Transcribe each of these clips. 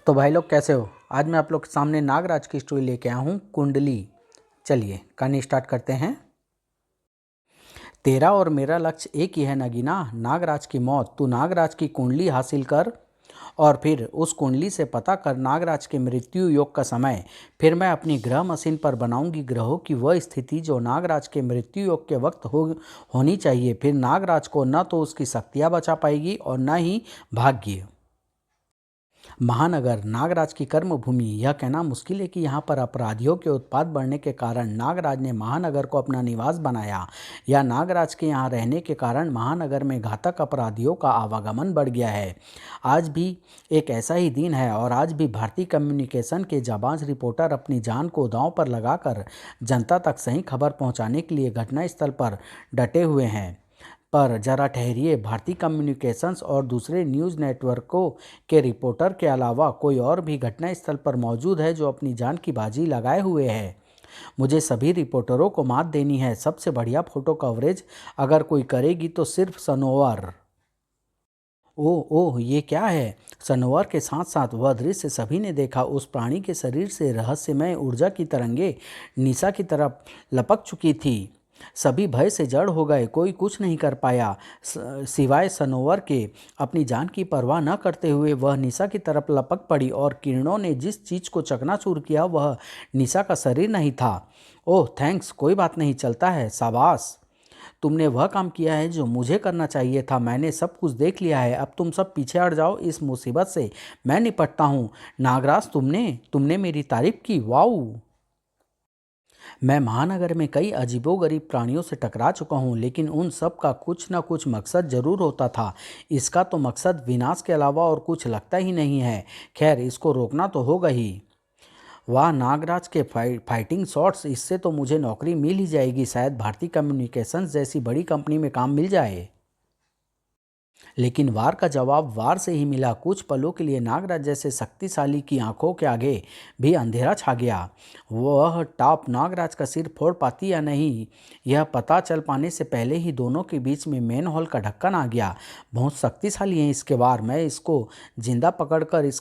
तो भाई लोग कैसे हो। आज मैं आप लोग के सामने नागराज की स्टोरी लेके आया हूँ, कुंडली। चलिए कहानी स्टार्ट करते हैं। तेरा और मेरा लक्ष्य एक ही है नगीना, नागराज की मौत। तू नागराज की कुंडली हासिल कर और फिर उस कुंडली से पता कर नागराज के मृत्यु योग का समय। फिर मैं अपनी ग्रह मशीन पर बनाऊंगी ग्रहों की वह स्थिति जो नागराज के मृत्यु योग के वक्त होनी चाहिए। फिर नागराज को न तो उसकी शक्तियाँ बचा पाएगी और न ही भाग्य। महानगर नागराज की कर्म भूमि। यह कहना मुश्किल है कि यहाँ पर अपराधियों के उत्पात बढ़ने के कारण नागराज ने महानगर को अपना निवास बनाया, या नागराज के यहाँ रहने के कारण महानगर में घातक अपराधियों का आवागमन बढ़ गया है। आज भी एक ऐसा ही दिन है और आज भी भारतीय कम्युनिकेशन के जाबाज रिपोर्टर अपनी जान को दांव पर लगाकर जनता तक सही खबर पहुँचाने के लिए घटनास्थल पर डटे हुए हैं। पर जरा ठहरिए, भारतीय कम्युनिकेशंस और दूसरे न्यूज़ नेटवर्कों के रिपोर्टर के अलावा कोई और भी घटनास्थल पर मौजूद है जो अपनी जान की बाजी लगाए हुए है। मुझे सभी रिपोर्टरों को मात देनी है। सबसे बढ़िया फोटो कवरेज अगर कोई करेगी तो सिर्फ सनोवर। ओह ओह, ये क्या है। सनोवर के साथ साथ वह दृश्य सभी ने देखा। उस प्राणी के शरीर से रहस्यमय ऊर्जा की तरंगे निशा की तरफ लपक चुकी थी। सभी भय से जड़ हो गए। कोई कुछ नहीं कर पाया सिवाय सनोवर के। अपनी जान की परवाह न करते हुए वह निशा की तरफ लपक पड़ी और किरणों ने जिस चीज को चकनाचूर किया वह निशा का शरीर नहीं था। ओह थैंक्स, कोई बात नहीं, चलता है। शाबाश, तुमने वह काम किया है जो मुझे करना चाहिए था। मैंने सब कुछ देख लिया है। अब तुम सब पीछे हट जाओ, इस मुसीबत से मैं निपटता हूँ। नागराज, तुमने तुमने मेरी तारीफ की। वाऊ। मैं महानगर में कई अजीबोगरीब प्राणियों से टकरा चुका हूँ, लेकिन उन सब का कुछ न कुछ मकसद जरूर होता था। इसका तो मकसद विनाश के अलावा और कुछ लगता ही नहीं है। खैर, इसको रोकना तो होगा ही। वाह, नागराज के फाइटिंग शॉट्स। इससे तो मुझे नौकरी मिल ही जाएगी। शायद भारतीय कम्युनिकेशंस जैसी बड़ी कंपनी में काम मिल जाए। लेकिन वार का जवाब वार से ही मिला। कुछ पलों के लिए नागराज जैसे शक्तिशाली की आंखों के आगे भी अंधेरा छा गया। वह टॉप नागराज का सिर फोड़ पाती या नहीं, यह पता चल पाने से पहले ही दोनों के बीच में मेन हॉल का ढक्कन आ गया। बहुत शक्तिशाली है इसके वार। मैं इसको जिंदा पकड़कर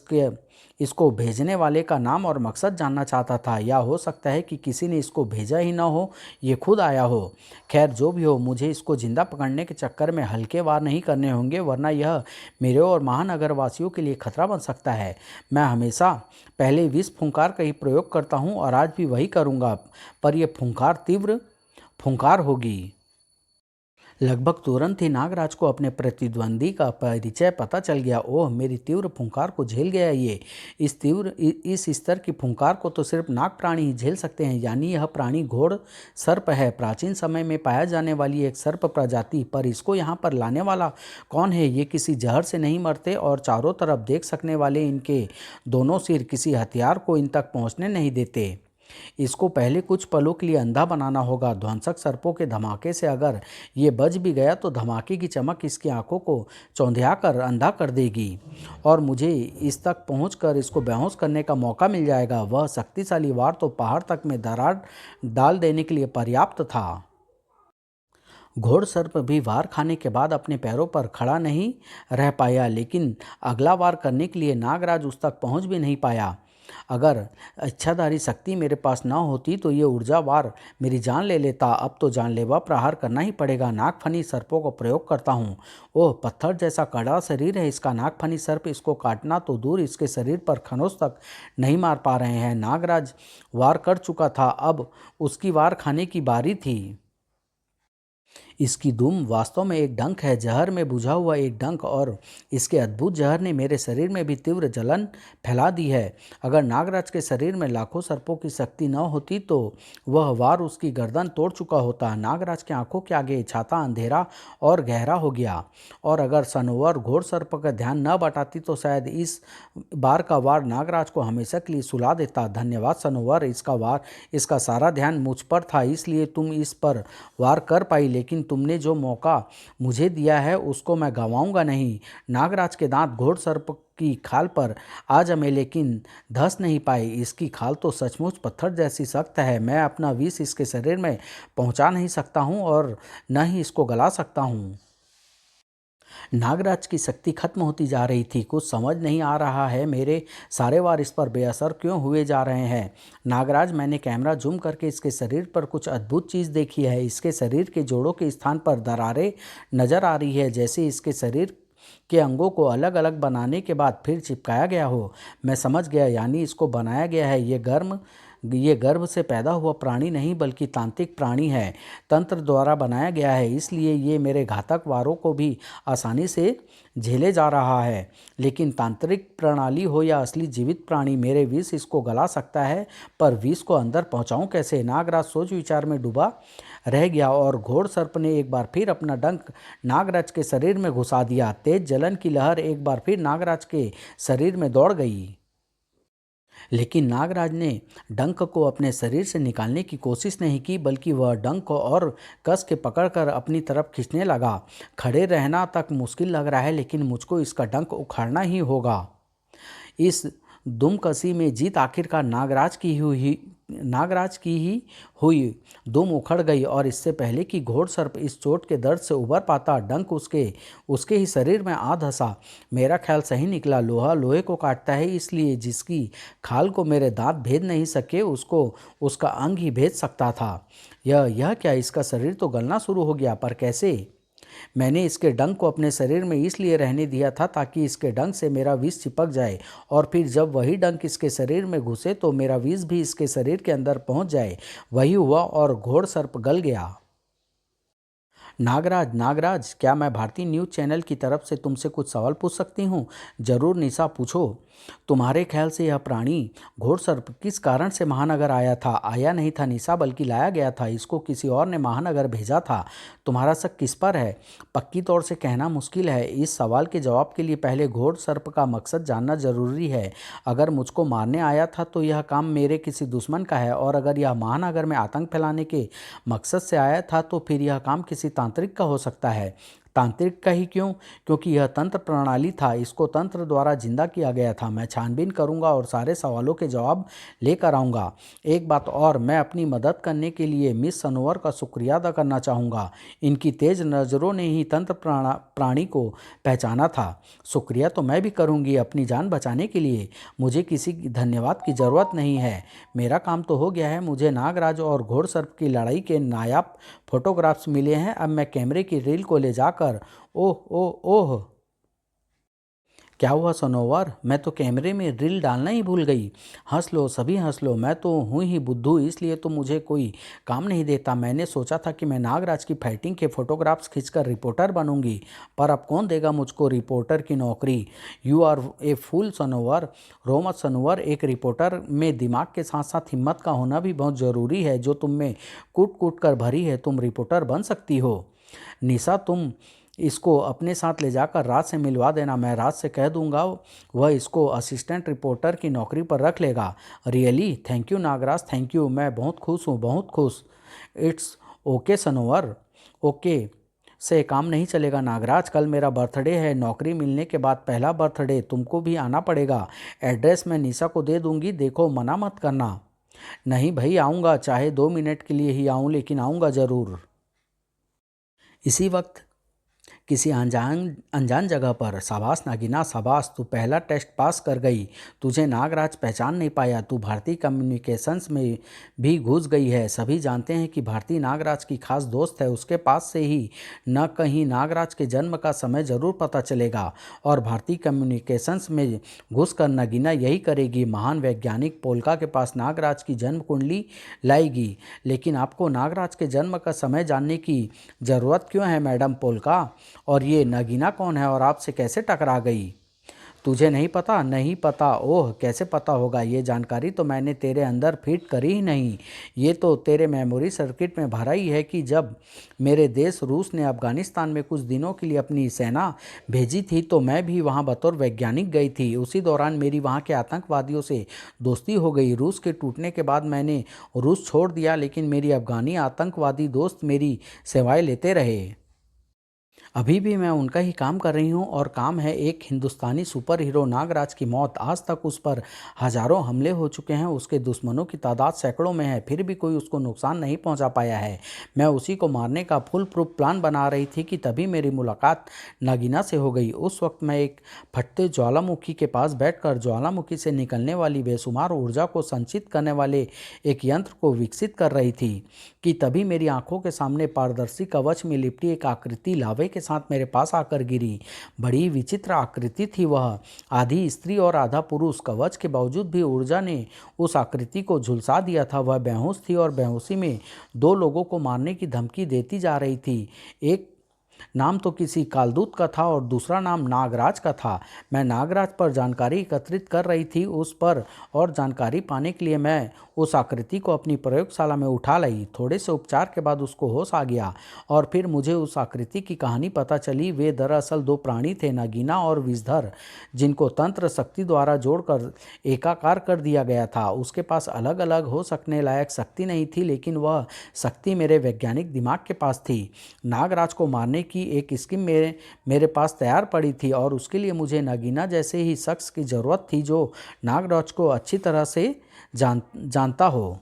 इसको भेजने वाले का नाम और मकसद जानना चाहता था, या हो सकता है कि किसी ने इसको भेजा ही ना हो, ये खुद आया हो। खैर, जो भी हो, मुझे इसको जिंदा पकड़ने के चक्कर में हल्के वार नहीं करने होंगे, वरना यह मेरे और महानगर वासियों के लिए खतरा बन सकता है। मैं हमेशा पहले विष फुंकार का ही प्रयोग करता हूँ और आज भी वही करूँगा, पर यह फुंकार तीव्र फुंकार होगी। लगभग तुरंत ही नागराज को अपने प्रतिद्वंदी का परिचय पता चल गया। ओह, मेरी तीव्र फुंकार को झेल गया ये। इस स्तर की फुंकार को तो सिर्फ नाग प्राणी ही झेल सकते हैं। यानी यह प्राणी घोड़ सर्प है, प्राचीन समय में पाया जाने वाली एक सर्प प्रजाति। पर इसको यहाँ पर लाने वाला कौन है। ये किसी जहर से नहीं मरते और चारों तरफ देख सकने वाले इनके दोनों सिर किसी हथियार को इन तक पहुँचने नहीं देते। इसको पहले कुछ पलों के लिए अंधा बनाना होगा। ध्वंसक सर्पों के धमाके से अगर ये बच भी गया तो धमाके की चमक इसकी आंखों को चौंधिया कर अंधा कर देगी और मुझे इस तक पहुंचकर इसको बेहोश करने का मौका मिल जाएगा। वह शक्तिशाली वार तो पहाड़ तक में दरार डाल देने के लिए पर्याप्त था। घोड़सर्प भी वार खाने के बाद अपने पैरों पर खड़ा नहीं रह पाया, लेकिन अगला वार करने के लिए नागराज उस तक पहुंच भी नहीं पाया। अगर इच्छाधारी शक्ति मेरे पास न होती तो ये ऊर्जा वार मेरी जान ले लेता। अब तो जानलेवा प्रहार करना ही पड़ेगा। नागफनी सर्पों को प्रयोग करता हूँ। ओह, पत्थर जैसा कड़ा शरीर है इसका। नागफनी सर्प इसको काटना तो दूर, इसके शरीर पर खनोज तक नहीं मार पा रहे हैं। नागराज वार कर चुका था, अब उसकी वार खाने की बारी थी। इसकी दुम वास्तव में एक डंक है, जहर में बुझा हुआ एक डंक, और इसके अद्भुत जहर ने मेरे शरीर में भी तीव्र जलन फैला दी है। अगर नागराज के शरीर में लाखों सर्पों की शक्ति न होती तो वह वार उसकी गर्दन तोड़ चुका होता। नागराज की आंखों के आगे छाता अंधेरा और गहरा हो गया, और अगर सनोवर घोड़ सर्प का ध्यान न बटाती तो शायद इस बार का वार नागराज को हमेशा के लिए सुला देता। धन्यवाद सनोवर, इसका सारा ध्यान मुझ पर था, इसलिए तुम इस पर वार कर पाई। लेकिन तुमने जो मौका मुझे दिया है उसको मैं गंवाऊंगा नहीं। नागराज के दांत घोड़सर्प की खाल पर आ जमे लेकिन धंस नहीं पाए। इसकी खाल तो सचमुच पत्थर जैसी सख्त है। मैं अपना विष इसके शरीर में पहुंचा नहीं सकता हूं और न ही इसको गला सकता हूं। नागराज की शक्ति खत्म होती जा रही थी। कुछ समझ नहीं आ रहा है, मेरे सारे वार इस पर बेअसर क्यों हुए जा रहे हैं। नागराज, मैंने कैमरा जूम करके इसके शरीर पर कुछ अद्भुत चीज़ देखी है। इसके शरीर के जोड़ों के स्थान पर दरारें नजर आ रही है, जैसे इसके शरीर के अंगों को अलग अलग बनाने के बाद फिर चिपकाया गया हो। मैं समझ गया, यानी इसको बनाया गया है। ये गर्भ से पैदा हुआ प्राणी नहीं बल्कि तांत्रिक प्राणी है, तंत्र द्वारा बनाया गया है, इसलिए ये मेरे घातक वारों को भी आसानी से झेले जा रहा है। लेकिन तांत्रिक प्रणाली हो या असली जीवित प्राणी, मेरे विष इसको गला सकता है, पर विष को अंदर पहुंचाऊं कैसे। नागराज सोच विचार में डूबा रह गया और घोड़ सर्प ने एक बार फिर अपना डंक नागराज के शरीर में घुसा दिया। तेज जलन की लहर एक बार फिर नागराज के शरीर में दौड़ गई, लेकिन नागराज ने डंक को अपने शरीर से निकालने की कोशिश नहीं की, बल्कि वह डंक को और कस के पकड़कर अपनी तरफ खींचने लगा। खड़े रहना तक मुश्किल लग रहा है, लेकिन मुझको इसका डंक उखाड़ना ही होगा। इस दुमकसी में जीत आखिरकार नागराज की ही हुई। दुम उखड़ गई और इससे पहले कि घोड़सर्प इस चोट के दर्द से उबर पाता, डंक उसके ही शरीर में आ धंसा। मेरा ख्याल सही निकला। लोहा लोहे को काटता है, इसलिए जिसकी खाल को मेरे दांत भेद नहीं सके, उसको उसका अंग ही भेद सकता था। यह क्या, इसका शरीर तो गलना शुरू हो गया, पर कैसे। मैंने इसके डंक को अपने शरीर में इसलिए रहने दिया था ताकि इसके डंक से मेरा विष चिपक जाए, और फिर जब वही डंक इसके शरीर में घुसे तो मेरा विष भी इसके शरीर के अंदर पहुंच जाए। वही हुआ और घोड़सर्प गल गया। नागराज, नागराज, क्या मैं भारतीय न्यूज़ चैनल की तरफ से तुमसे कुछ सवाल पूछ सकती हूँ? जरूर निशा, पूछो। तुम्हारे ख्याल से यह प्राणी घोड़सर्प किस कारण से महानगर आया था? आया नहीं था निशा, बल्कि लाया गया था। इसको किसी और ने महानगर भेजा था। तुम्हारा शक किस पर है? पक्की तौर से कहना मुश्किल है। इस सवाल के जवाब के लिए पहले घोड़सर्प का मकसद जानना जरूरी है। अगर मुझको मारने आया था तो यह काम मेरे किसी दुश्मन का है, और अगर यह महानगर में आतंक फैलाने के मकसद से आया था तो फिर यह काम किसी तांत्रिक का हो सकता है। तांत्रिक का ही क्यों? क्योंकि यह तंत्र प्रणाली था, इसको तंत्र द्वारा जिंदा किया गया था। मैं छानबीन करूंगा और सारे सवालों के जवाब लेकर आऊंगा। एक बात और, मैं अपनी मदद करने के लिए मिस सनोवर का शुक्रिया अदा करना चाहूँगा। इनकी तेज नज़रों ने ही तंत्र प्राणी को पहचाना था। शुक्रिया तो मैं भी करूँगी, अपनी जान बचाने के लिए मुझे किसी धन्यवाद की ज़रूरत नहीं है। मेरा काम तो हो गया है। मुझे नागराज और घोड़सर्प की लड़ाई के नायाब फोटोग्राफ्स मिले हैं। अब मैं कैमरे की रील को ले जाकर ओह ओह ओह, क्या हुआ सनोवर? मैं तो कैमरे में रील डालना ही भूल गई। हंस लो, सभी हंस लो। मैं तो हूँ ही बुद्धू, इसलिए तो मुझे कोई काम नहीं देता। मैंने सोचा था कि मैं नागराज की फाइटिंग के फोटोग्राफ्स खींचकर रिपोर्टर बनूंगी, पर अब कौन देगा मुझको रिपोर्टर की नौकरी। यू आर ए फूल सनोवर। रो मत सनोवर। एक रिपोर्टर में दिमाग के साथ साथ हिम्मत का होना भी बहुत ज़रूरी है, जो तुम में कूट कूट कर भरी है। तुम रिपोर्टर बन सकती हो। निशा, तुम इसको अपने साथ ले जाकर राज से मिलवा देना। मैं राज से कह दूंगा, वह इसको असिस्टेंट रिपोर्टर की नौकरी पर रख लेगा। Really? Thank you Nagraj, thank you. मैं बहुत खुश हूँ, बहुत खुश। It's okay Sanobar. ओके से काम नहीं चलेगा नागराज। कल मेरा बर्थडे है। नौकरी मिलने के बाद पहला बर्थडे, तुमको भी आना पड़ेगा। एड्रेस मैं निशा को दे दूंगी, देखो मना मत करना। नहीं भाई, आऊँगा, चाहे 2 मिनट के लिए ही आऊँ, लेकिन आऊँगा ज़रूर। इसी वक्त किसी अनजान अनजान जगह पर, शाबाश नागिना शाबाश, तू पहला टेस्ट पास कर गई। तुझे नागराज पहचान नहीं पाया। तू भारतीय कम्युनिकेशंस में भी घुस गई है। सभी जानते हैं कि भारती नागराज की खास दोस्त है। उसके पास से ही न कहीं नागराज के जन्म का समय जरूर पता चलेगा, और भारतीय कम्युनिकेशंस में घुसकर नगीना यही करेगी। महान वैज्ञानिक पोल्का के पास नागराज की जन्म कुंडली लाएगी। लेकिन आपको नागराज के जन्म का समय जानने की ज़रूरत क्यों है मैडम पोल्का? और ये नगीना कौन है और आपसे कैसे टकरा गई? तुझे नहीं पता? नहीं पता? ओह, कैसे पता होगा? ये जानकारी तो मैंने तेरे अंदर फिट करी ही नहीं। ये तो तेरे मेमोरी सर्किट में भरा ही है कि जब मेरे देश रूस ने अफगानिस्तान में कुछ दिनों के लिए अपनी सेना भेजी थी तो मैं भी वहाँ बतौर वैज्ञानिक गई थी। उसी दौरान मेरी वहाँ के आतंकवादियों से दोस्ती हो गई। रूस के टूटने के बाद मैंने रूस छोड़ दिया, लेकिन मेरी अफगानी आतंकवादी दोस्त मेरी सेवाएं लेते रहे। अभी भी मैं उनका ही काम कर रही हूँ और काम है एक हिंदुस्तानी सुपर हीरो नागराज की मौत। आज तक उस पर हजारों हमले हो चुके हैं, उसके दुश्मनों की तादाद सैकड़ों में है, फिर भी कोई उसको नुकसान नहीं पहुँचा पाया है। मैं उसी को मारने का फुल प्रूफ प्लान बना रही थी कि तभी मेरी मुलाकात नागीना से हो गई। उस वक्त मैं एक फटते ज्वालामुखी के पास बैठकर ज्वालामुखी से निकलने वाली बेशुमार ऊर्जा को संचित करने वाले एक यंत्र को विकसित कर रही थी कि तभी मेरी आंखों के सामने पारदर्शी कवच में लिपटी एक आकृति लावे के साथ मेरे पास आकर गिरी। बड़ी विचित्र आकृति थी वह, आधी स्त्री और आधा पुरुष। कवच के बावजूद भी ऊर्जा ने उस आकृति को झुलसा दिया था। वह बेहोश थी और बेहोशी में दो लोगों को मारने की धमकी देती जा रही थी। एक नाम तो किसी कालदूत का था और दूसरा नाम नागराज का था। मैं नागराज पर जानकारी एकत्रित कर रही थी उस पर, और जानकारी पाने के लिए मैं उस आकृति को अपनी प्रयोगशाला में उठा लाई। थोड़े से उपचार के बाद उसको होश आ गया और फिर मुझे उस आकृति की कहानी पता चली। वे दरअसल दो प्राणी थे, नगीना और विषधर, जिनको तंत्र शक्ति द्वारा जोड़कर एकाकार कर दिया गया था। उसके पास अलग अलग हो सकने लायक शक्ति नहीं थी, लेकिन वह शक्ति मेरे वैज्ञानिक दिमाग के पास थी। नागराज को मारने की एक स्कीम मेरे पास तैयार पड़ी थी और उसके लिए मुझे नगीना जैसे ही शख्स की ज़रूरत थी जो नागराज को अच्छी तरह से जानता हो।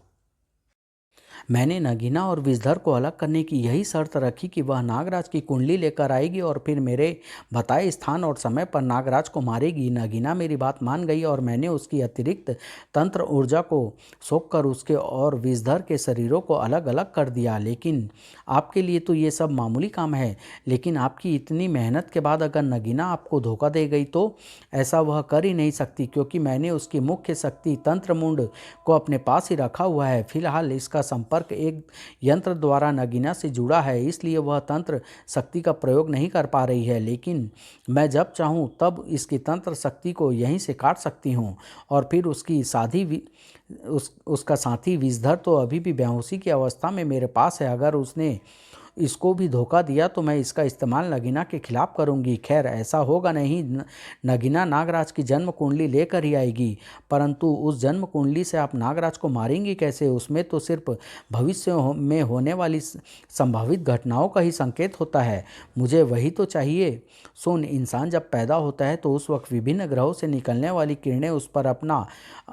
मैंने नगीना और विषधर को अलग करने की यही शर्त रखी कि वह नागराज की कुंडली लेकर आएगी और फिर मेरे बताए स्थान और समय पर नागराज को मारेगी। नगीना मेरी बात मान गई और मैंने उसकी अतिरिक्त तंत्र ऊर्जा को सोखकर उसके और विषधर के शरीरों को अलग अलग कर दिया। लेकिन आपके लिए तो ये सब मामूली काम है, लेकिन आपकी इतनी मेहनत के बाद अगर नगीना आपको धोखा दे गई तो ऐसा वह कर ही नहीं सकती, क्योंकि मैंने उसकी मुख्य शक्ति तंत्रमुंड को अपने पास ही रखा हुआ है। फिलहाल इसका संपर्क एक यंत्र द्वारा नगीना से जुड़ा है, इसलिए वह तंत्र शक्ति का प्रयोग नहीं कर पा रही है। लेकिन मैं जब चाहूँ तब इसकी तंत्र शक्ति को यहीं से काट सकती हूँ और फिर उसका साथी विषधर तो अभी भी बेहोशी की अवस्था में मेरे पास है। अगर उसने इसको भी धोखा दिया तो मैं इसका इस्तेमाल नगीना के खिलाफ करूंगी। खैर, ऐसा होगा नहीं। नगीना नागराज की जन्म कुंडली लेकर ही आएगी, परंतु उस जन्म कुंडली से आप नागराज को मारेंगी कैसे? उसमें तो सिर्फ भविष्य में होने वाली संभावित घटनाओं का ही संकेत होता है। मुझे वही तो चाहिए। सुन, इंसान जब पैदा होता है तो उस वक्त विभिन्न ग्रहों से निकलने वाली किरणें उस पर अपना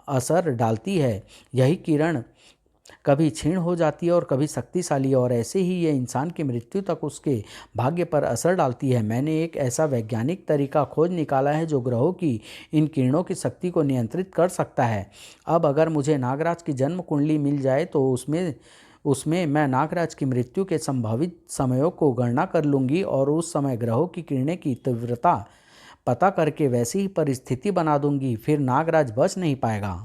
असर डालती है। यही किरण कभी क्षीण हो जाती है और कभी शक्तिशाली है, और ऐसे ही ये इंसान की मृत्यु तक उसके भाग्य पर असर डालती है। मैंने एक ऐसा वैज्ञानिक तरीका खोज निकाला है जो ग्रहों की इन किरणों की शक्ति को नियंत्रित कर सकता है। अब अगर मुझे नागराज की जन्म कुंडली मिल जाए तो उसमें मैं नागराज की मृत्यु के संभावित समयों को गणना कर लूँगी और उस समय ग्रहों की किरणें की तीव्रता पता करके वैसी ही परिस्थिति बना दूंगी। फिर नागराज बच नहीं पाएगा।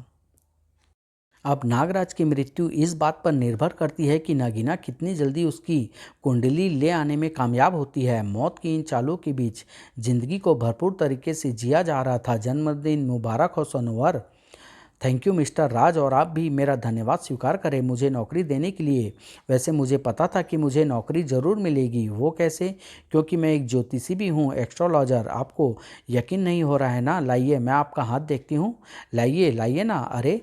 अब नागराज की मृत्यु इस बात पर निर्भर करती है कि नगीना कितनी जल्दी उसकी कुंडली ले आने में कामयाब होती है। मौत की इन चालों के बीच जिंदगी को भरपूर तरीके से जिया जा रहा था। जन्मदिन मुबारक हो सनोवर। थैंक यू मिस्टर राज, और आप भी मेरा धन्यवाद स्वीकार करें मुझे नौकरी देने के लिए। वैसे मुझे पता था कि मुझे नौकरी ज़रूर मिलेगी। वो कैसे? क्योंकि मैं एक ज्योतिषी भी हूँ, एस्ट्रोलॉजर। आपको यकीन नहीं हो रहा है ना? लाइए मैं आपका हाथ देखती हूँ। लाइए लाइए ना। अरे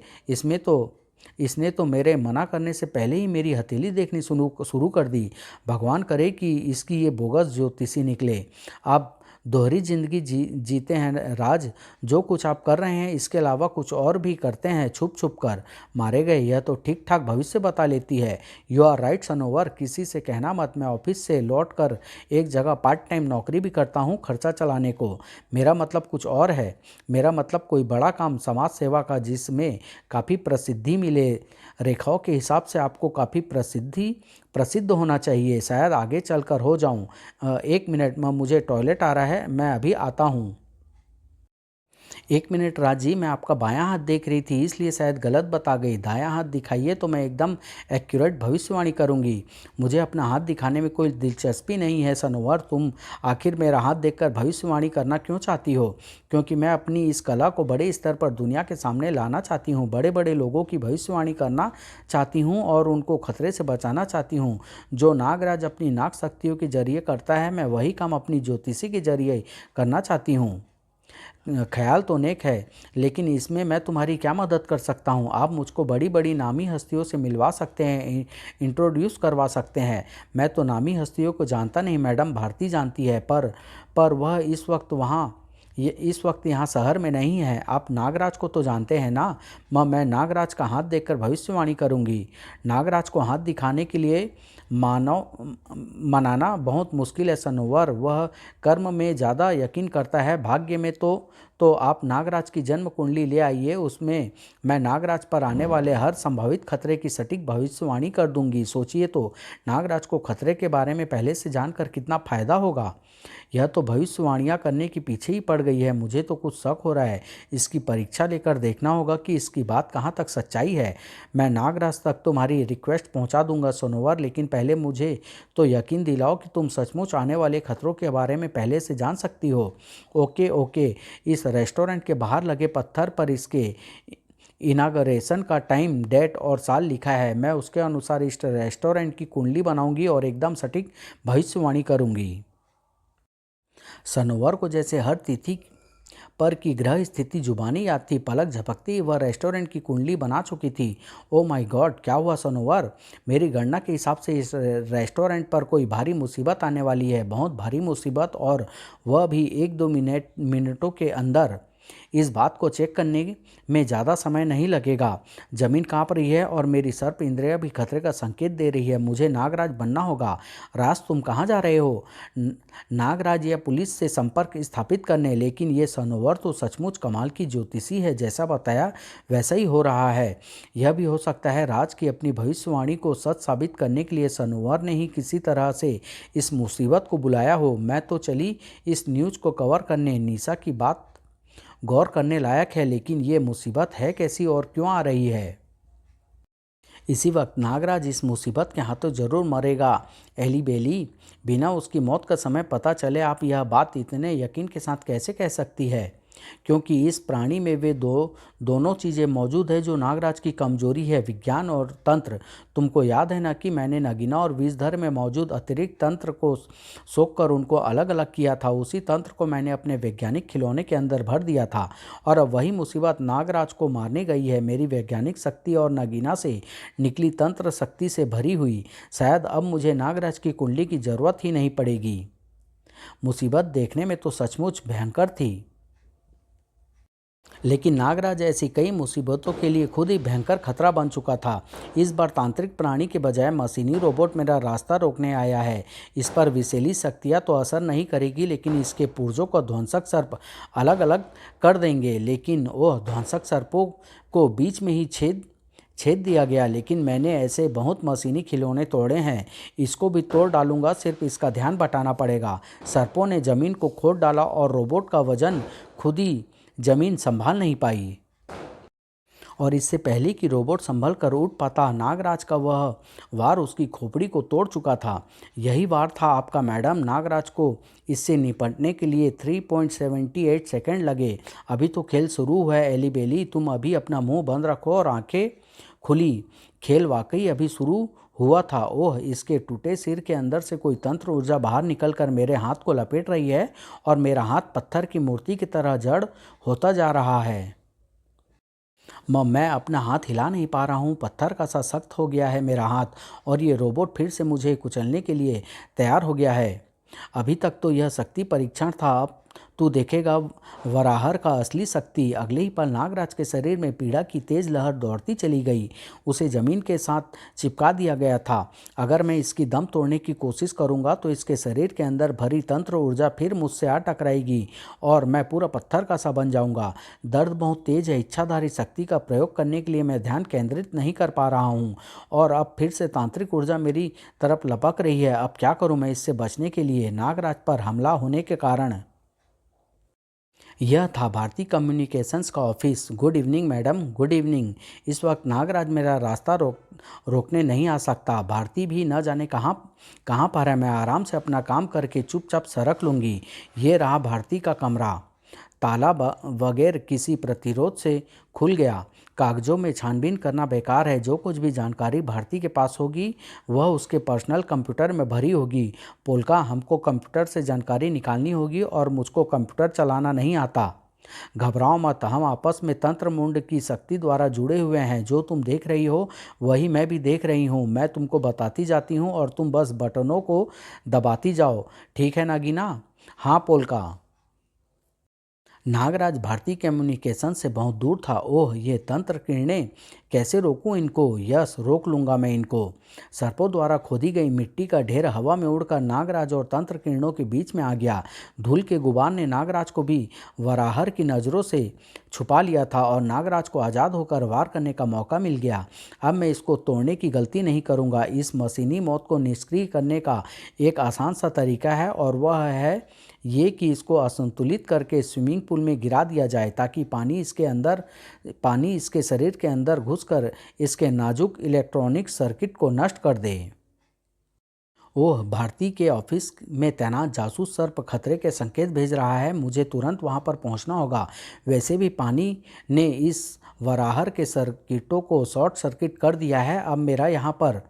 इसने तो मेरे मना करने से पहले ही मेरी हथेली देखनी शुरू कर दी। भगवान करे कि इसकी ये बोगस ज्योतिषी निकले। आप दोहरी जिंदगी जीते हैं राज। जो कुछ आप कर रहे हैं इसके अलावा कुछ और भी करते हैं छुप छुप कर। मारे गए, यह तो ठीक ठाक भविष्य बता लेती है। यू आर राइट सनोवर। किसी से कहना मत, मैं ऑफिस से लौट कर एक जगह पार्ट टाइम नौकरी भी करता हूँ खर्चा चलाने को। मेरा मतलब कुछ और है। मेरा मतलब कोई बड़ा काम, समाज सेवा का, जिसमें काफ़ी प्रसिद्धि मिले। रेखाओं के हिसाब से आपको काफ़ी प्रसिद्ध होना चाहिए। शायद आगे चलकर हो जाऊं। एक मिनट में, मुझे टॉयलेट आ रहा है, मैं अभी आता हूँ। एक मिनट राजी, मैं आपका बायां हाथ देख रही थी इसलिए शायद गलत बता गई। दायां हाथ दिखाइए तो मैं एकदम एक्यूरेट भविष्यवाणी करूंगी। मुझे अपना हाथ दिखाने में कोई दिलचस्पी नहीं है सनोवर। तुम आखिर मेरा हाथ देखकर भविष्यवाणी करना क्यों चाहती हो? क्योंकि मैं अपनी इस कला को बड़े स्तर पर दुनिया के सामने लाना चाहती हूँ। बड़े बड़े लोगों की भविष्यवाणी करना चाहती हूँ और उनको खतरे से बचाना चाहती हूँ। जो नागराज अपनी नाग शक्तियों के जरिए करता है, मैं वही काम अपनी ज्योतिषी के जरिए करना चाहती हूँ। ख्याल तो नेक है, लेकिन इसमें मैं तुम्हारी क्या मदद कर सकता हूँ? आप मुझको बड़ी बड़ी नामी हस्तियों से मिलवा सकते हैं, इंट्रोड्यूस करवा सकते हैं। मैं तो नामी हस्तियों को जानता नहीं, मैडम भारती जानती है, पर वह इस वक्त यहाँ शहर में नहीं है। आप नागराज को तो जानते हैं ना? मैं नागराज का हाथ देखकर भविष्यवाणी करूँगी। नागराज को हाथ दिखाने के लिए मनाना बहुत मुश्किल है सनोवर। वह कर्म में ज़्यादा यकीन करता है, भाग्य में तो आप नागराज की जन्म कुंडली ले आइए, उसमें मैं नागराज पर आने वाले हर संभावित खतरे की सटीक भविष्यवाणी कर दूंगी। सोचिए तो, नागराज को खतरे के बारे में पहले से जानकर कितना फायदा होगा। यह तो भविष्यवाणियां करने के पीछे ही पड़ गई है। मुझे तो कुछ शक हो रहा है। इसकी परीक्षा लेकर देखना होगा कि इसकी बात कहाँ तक सच्चाई है। मैं नागराज तक तुम्हारी रिक्वेस्ट पहुँचा दूंगा सोनोवर, लेकिन पहले मुझे तो यकीन दिलाओ कि तुम सचमुच आने वाले खतरों के बारे में पहले से जान सकती हो। Okay okay. इस रेस्टोरेंट के बाहर लगे पत्थर पर इसके इनागरेशन का टाइम, डेट और साल लिखा है। मैं उसके अनुसार इस रेस्टोरेंट की कुंडली बनाऊंगी और एकदम सटीक भविष्यवाणी करूंगी। सनोवर को जैसे हर तिथि पर की ग्रह स्थिति जुबानी याद थी। पलक झपकते ही वह रेस्टोरेंट की कुंडली बना चुकी थी। ओ माय गॉड, क्या हुआ सनोवर? मेरी गणना के हिसाब से इस रेस्टोरेंट पर कोई भारी मुसीबत आने वाली है, बहुत भारी मुसीबत, और वह भी 1-2 मिनटों के अंदर। इस बात को चेक करने में ज़्यादा समय नहीं लगेगा। जमीन कांप रही है और मेरी सर्प इंद्रियां भी खतरे का संकेत दे रही है। मुझे नागराज बनना होगा। राज, तुम कहाँ जा रहे हो? नागराज या पुलिस से संपर्क स्थापित करने? लेकिन ये सनोवर तो सचमुच कमाल की ज्योतिषी है। जैसा बताया वैसा ही हो रहा है। यह भी हो सकता है राज की अपनी भविष्यवाणी को सच साबित करने के लिए सनोवर ने ही किसी तरह से इस मुसीबत को बुलाया हो। मैं तो चली इस न्यूज़ को कवर करने। निशा की बात गौर करने लायक है, लेकिन ये मुसीबत है कैसी और क्यों आ रही है? इसी वक्त नागराज इस मुसीबत के हाथों जरूर मरेगा। एली बेली, बिना उसकी मौत का समय पता चले आप यह बात इतने यकीन के साथ कैसे कह सकती है? क्योंकि इस प्राणी में वे दोनों चीज़ें मौजूद है जो नागराज की कमजोरी है, विज्ञान और तंत्र। तुमको याद है ना कि मैंने नगीना और विषधर में मौजूद अतिरिक्त तंत्र को सोख कर उनको अलग अलग किया था। उसी तंत्र को मैंने अपने वैज्ञानिक खिलौने के अंदर भर दिया था, और अब वही मुसीबत नागराज को मारने गई है। मेरी वैज्ञानिक शक्ति और नगीना से निकली तंत्र शक्ति से भरी हुई। शायद अब मुझे नागराज की कुंडली की जरूरत ही नहीं पड़ेगी। मुसीबत देखने में तो सचमुच भयंकर थी, लेकिन नागराज ऐसी कई मुसीबतों के लिए खुद ही भयंकर खतरा बन चुका था। इस बार तांत्रिक प्राणी के बजाय मशीनी रोबोट मेरा रास्ता रोकने आया है। इस पर विषैली शक्तियाँ तो असर नहीं करेगी, लेकिन इसके पुर्जों को ध्वंसक सर्प अलग अलग कर देंगे। लेकिन वह ध्वंसक सर्पों को बीच में ही छेद दिया गया। लेकिन मैंने ऐसे बहुत मशीनी खिलौने तोड़े हैं, इसको भी तोड़ डालूंगा, सिर्फ इसका ध्यान बटाना पड़ेगा। सर्पों ने जमीन को खोद डाला और रोबोट का वजन खुद ही जमीन संभाल नहीं पाई। और इससे पहले कि रोबोट संभल कर उठ पाता, नागराज का वह वार उसकी खोपड़ी को तोड़ चुका था। यही वार था आपका मैडम। नागराज को इससे निपटने के लिए 3.78 सेकंड लगे। अभी तो खेल शुरू हुआ है एली बेली, तुम अभी अपना मुंह बंद रखो और आंखें खुली। खेल वाकई अभी शुरू हुआ था। ओह, इसके टूटे सिर के अंदर से कोई तंत्र ऊर्जा बाहर निकलकर मेरे हाथ को लपेट रही है और मेरा हाथ पत्थर की मूर्ति की तरह जड़ होता जा रहा है। मैं अपना हाथ हिला नहीं पा रहा हूँ। पत्थर का सा सख्त हो गया है मेरा हाथ, और ये रोबोट फिर से मुझे कुचलने के लिए तैयार हो गया है। अभी तक तो यह शक्ति परीक्षण था, अब तू देखेगा वराहर का असली शक्ति। अगले ही पल नागराज के शरीर में पीड़ा की तेज लहर दौड़ती चली गई। उसे जमीन के साथ चिपका दिया गया था। अगर मैं इसकी दम तोड़ने की कोशिश करूंगा तो इसके शरीर के अंदर भरी तंत्र ऊर्जा फिर मुझसे आ टकराएगी और मैं पूरा पत्थर का सा बन जाऊंगा। दर्द बहुत तेज है। इच्छाधारी शक्ति का प्रयोग करने के लिए मैं ध्यान केंद्रित नहीं कर पा रहा हूँ, और अब फिर से तांत्रिक ऊर्जा मेरी तरफ लपक रही है। अब क्या करूँ मैं इससे बचने के लिए? नागराज पर हमला होने के कारण। यह था भारती कम्युनिकेशंस का office. Good evening madam, good evening. इस वक्त नागराज मेरा रास्ता रोकने नहीं आ सकता। भारती भी न जाने कहाँ पर है। मैं आराम से अपना काम करके चुपचाप सरक लूँगी। ये रहा भारती का कमरा। ताला बगैर किसी प्रतिरोध से खुल गया। कागजों में छानबीन करना बेकार है। जो कुछ भी जानकारी भारती के पास होगी वह उसके पर्सनल कंप्यूटर में भरी होगी। पोलका, हमको कंप्यूटर से जानकारी निकालनी होगी और मुझको कंप्यूटर चलाना नहीं आता। घबराओ मत, हम आपस में तंत्र मुंड की शक्ति द्वारा जुड़े हुए हैं। जो तुम देख रही हो वही मैं भी देख रही हूँ। मैं तुमको बताती जाती हूँ और तुम बस बटनों को दबाती जाओ। ठीक है नागिना? हाँ पोलका। नागराज भारती कम्युनिकेशन से बहुत दूर था। ओह, ये तंत्र किरणें, कैसे रोकूं इनको? यस, रोक लूंगा मैं इनको। सर्पों द्वारा खोदी गई मिट्टी का ढेर हवा में उड़कर नागराज और तंत्र किरणों के बीच में आ गया। धूल के गुबार ने नागराज को भी वराहर की नज़रों से छुपा लिया था और नागराज को आज़ाद होकर वार करने का मौका मिल गया। अब मैं इसको तोड़ने की गलती नहीं करूंगा। इस मशीनी मौत को निष्क्रिय करने का एक आसान सा तरीका है और वह है ये कि इसको असंतुलित करके स्विमिंग पूल में गिरा दिया जाए ताकि पानी इसके शरीर के अंदर घुसकर इसके नाजुक इलेक्ट्रॉनिक सर्किट को नष्ट कर दे। ओह, भारती के ऑफिस में तैनात जासूस सर्प खतरे के संकेत भेज रहा है। मुझे तुरंत वहां पर पहुंचना होगा। वैसे भी पानी ने इस वराहर के सर्किटों को शॉर्ट सर्किट कर दिया है। अब मेरा यहाँ पर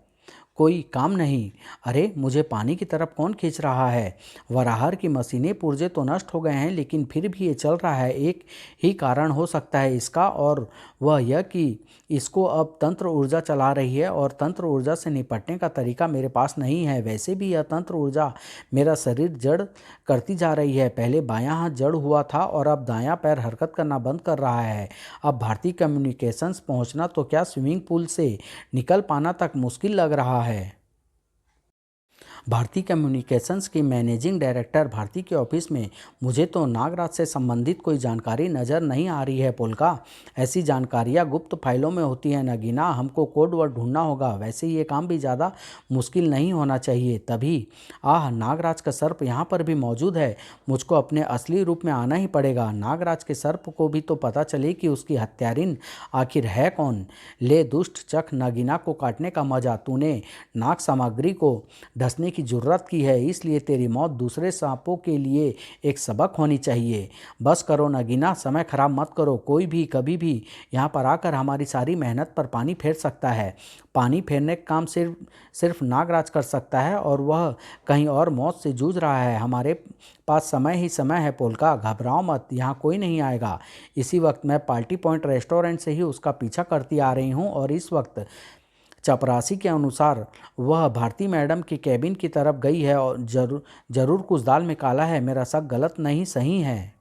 कोई काम नहीं। अरे, मुझे पानी की तरफ कौन खींच रहा है? वराहर की मशीनें पुर्जे तो नष्ट हो गए हैं लेकिन फिर भी ये चल रहा है। एक ही कारण हो सकता है इसका, और वह यह कि इसको अब तंत्र ऊर्जा चला रही है और तंत्र ऊर्जा से निपटने का तरीका मेरे पास नहीं है। वैसे भी यह तंत्र ऊर्जा मेरा शरीर जड़ करती जा रही है। पहले बायां हाथ जड़ हुआ था और अब दायां पैर हरकत करना बंद कर रहा है। अब भारतीय कम्युनिकेशंस पहुंचना तो क्या, स्विमिंग पूल से निकल पाना तक मुश्किल लग रहा है। भारती कम्युनिकेशंस की मैनेजिंग डायरेक्टर भारती के ऑफिस में। मुझे तो नागराज से संबंधित कोई जानकारी नज़र नहीं आ रही है पोलका। ऐसी जानकारियां गुप्त फाइलों में होती हैं नगीना। हमको कोड वर्ड ढूंढना होगा। वैसे ये काम भी ज़्यादा मुश्किल नहीं होना चाहिए। तभी नागराज का सर्प यहाँ पर भी मौजूद है। मुझको अपने असली रूप में आना ही पड़ेगा। नागराज के सर्प को भी तो पता चले कि उसकी हत्यारिन आखिर है कौन। ले दुष्ट, चख नगीना को काटने का मजा। तूने नाग सामग्री को डसने की जुर्रत की है, इसलिए तेरी मौत दूसरे सांपों के लिए एक सबक होनी चाहिए। बस करो नगीना, समय खराब मत करो। कोई भी कभी भी यहाँ पर आकर हमारी सारी मेहनत पर पानी फेर सकता है। पानी फेरने का काम सिर्फ नागराज कर सकता है और वह कहीं और मौत से जूझ रहा है। हमारे पास समय ही समय है पोलका। घबराओ मत, यहाँ कोई नहीं आएगा। इसी वक्त मैं पार्टी पॉइंट रेस्टोरेंट से ही उसका पीछा करती आ रही हूँ और इस वक्त चपरासी के अनुसार वह भारती मैडम की कैबिन की तरफ गई है और जरूर कुछ दाल में काला है। मेरा शक गलत नहीं, सही है।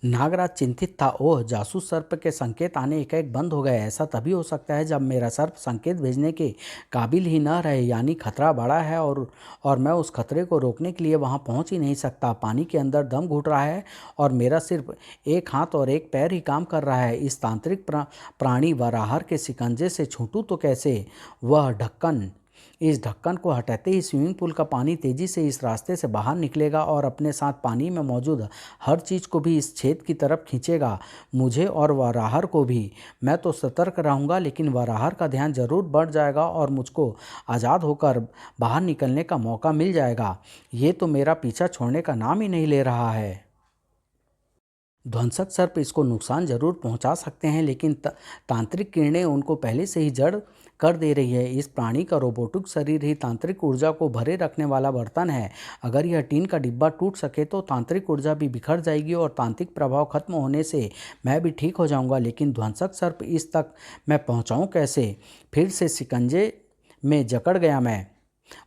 नागराज चिंतित था। ओह, जासूस सर्प के संकेत आने एकाएक बंद हो गए। ऐसा तभी हो सकता है जब मेरा सर्प संकेत भेजने के काबिल ही न रहे, यानी खतरा बड़ा है और मैं उस खतरे को रोकने के लिए वहां पहुंच ही नहीं सकता। पानी के अंदर दम घुट रहा है और मेरा सिर्फ एक हाथ और एक पैर ही काम कर रहा है। इस तांत्रिक प्राणी वराहर के शिकंजे से छूटूं तो कैसे? इस ढक्कन को हटाते ही स्विमिंग पूल का पानी तेजी से इस रास्ते से बाहर निकलेगा और अपने साथ पानी में मौजूद हर चीज़ को भी इस छेद की तरफ खींचेगा, मुझे और वराहर को भी। मैं तो सतर्क रहूँगा लेकिन वराहर का ध्यान जरूर बढ़ जाएगा और मुझको आज़ाद होकर बाहर निकलने का मौका मिल जाएगा। ये तो मेरा पीछा छोड़ने का नाम ही नहीं ले रहा है। ध्वंसक सर्प इसको नुकसान जरूर पहुंचा सकते हैं लेकिन तांत्रिक किरणें उनको पहले से ही जड़ कर दे रही है। इस प्राणी का रोबोटिक शरीर ही तांत्रिक ऊर्जा को भरे रखने वाला बर्तन है। अगर यह टीन का डिब्बा टूट सके तो तांत्रिक ऊर्जा भी बिखर जाएगी और तांत्रिक प्रभाव खत्म होने से मैं भी ठीक हो जाऊंगा। लेकिन ध्वंसक सर्प इस तक मैं पहुंचाऊं कैसे? फिर से शिकंजे में जकड़ गया मैं।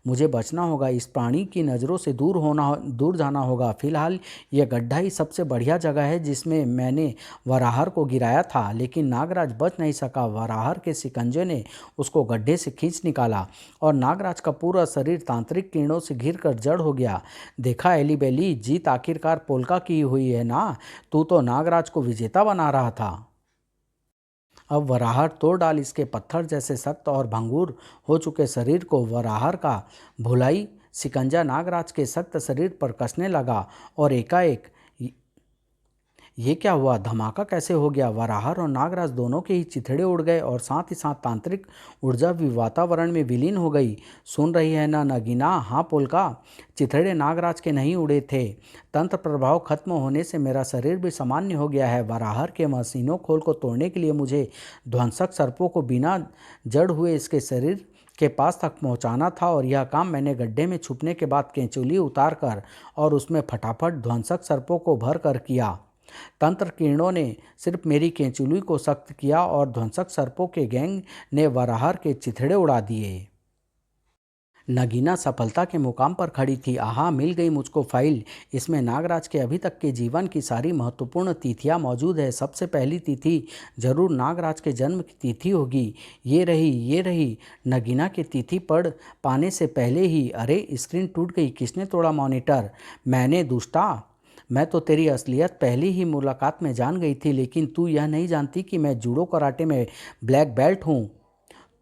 मुझे बचना होगा, इस प्राणी की नज़रों से दूर जाना होगा। फिलहाल यह गड्ढा ही सबसे बढ़िया जगह है जिसमें मैंने वराहर को गिराया था। लेकिन नागराज बच नहीं सका। वराहर के शिकंजे ने उसको गड्ढे से खींच निकाला और नागराज का पूरा शरीर तांत्रिक किरणों से घिरकर जड़ हो गया। देखा एली बेली, जीत आखिरकार पोलका की हुई है ना। तू तो नागराज को विजेता बना रहा था। अब वराहर तोड़ डाल। इसके पत्थर जैसे सख्त और भंगुर हो चुके शरीर को वराहर का भुलाई शिकंजा नागराज के सख्त शरीर पर कसने लगा और एकाएक ये क्या हुआ? धमाका कैसे हो गया? वराहर और नागराज दोनों के ही चिथड़े उड़ गए और साथ ही साथ तांत्रिक ऊर्जा भी वातावरण में विलीन हो गई। सुन रही है ना नगीना? हाँ पोलका, चिथड़े नागराज के नहीं उड़े थे। तंत्र प्रभाव खत्म होने से मेरा शरीर भी सामान्य हो गया है। वराहर के मशीनों खोल को तोड़ने के लिए मुझे ध्वंसक सर्पों को बिना जड़ हुए इसके शरीर के पास तक पहुंचाना था और यह काम मैंने गड्ढे में छुपने के बाद केंचुली उतार कर और उसमें फटाफट ध्वंसक सर्पों को भर कर किया। तंत्र किरणों ने सिर्फ मेरी केंचुली को सख्त किया और ध्वंसक सर्पों के गैंग ने वराहर के चिथड़े उड़ा दिए। नगीना सफलता के मुकाम पर खड़ी थी। आहा, मिल गई मुझको फाइल। इसमें नागराज के अभी तक के जीवन की सारी महत्वपूर्ण तिथियां मौजूद है। सबसे पहली तिथि जरूर नागराज के जन्म की तिथि होगी। ये रही। नगीना की तिथि पढ़ पाने से पहले ही अरे स्क्रीन टूट गई। किसने तोड़ा मॉनिटर? मैंने दुष्टा। मैं तो तेरी असलियत पहली ही मुलाकात में जान गई थी, लेकिन तू यह नहीं जानती कि मैं जूडो कराटे में ब्लैक बेल्ट हूँ।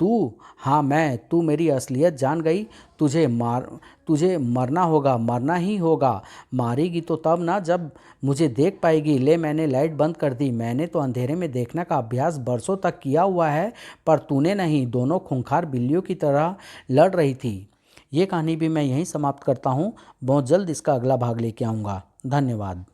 तू, हाँ मैं, तू मेरी असलियत जान गई। तुझे मरना होगा, मरना ही होगा। मारेगी तो तब ना जब मुझे देख पाएगी। ले, मैंने लाइट बंद कर दी। मैंने तो अंधेरे में देखने का अभ्यास बरसों तक किया हुआ है, पर तूने नहीं। दोनों खूंखार बिल्लियों की तरह लड़ रही थी। ये कहानी भी मैं यहीं समाप्त करता हूँ। बहुत जल्द इसका अगला भाग लेके आऊँगा। धन्यवाद।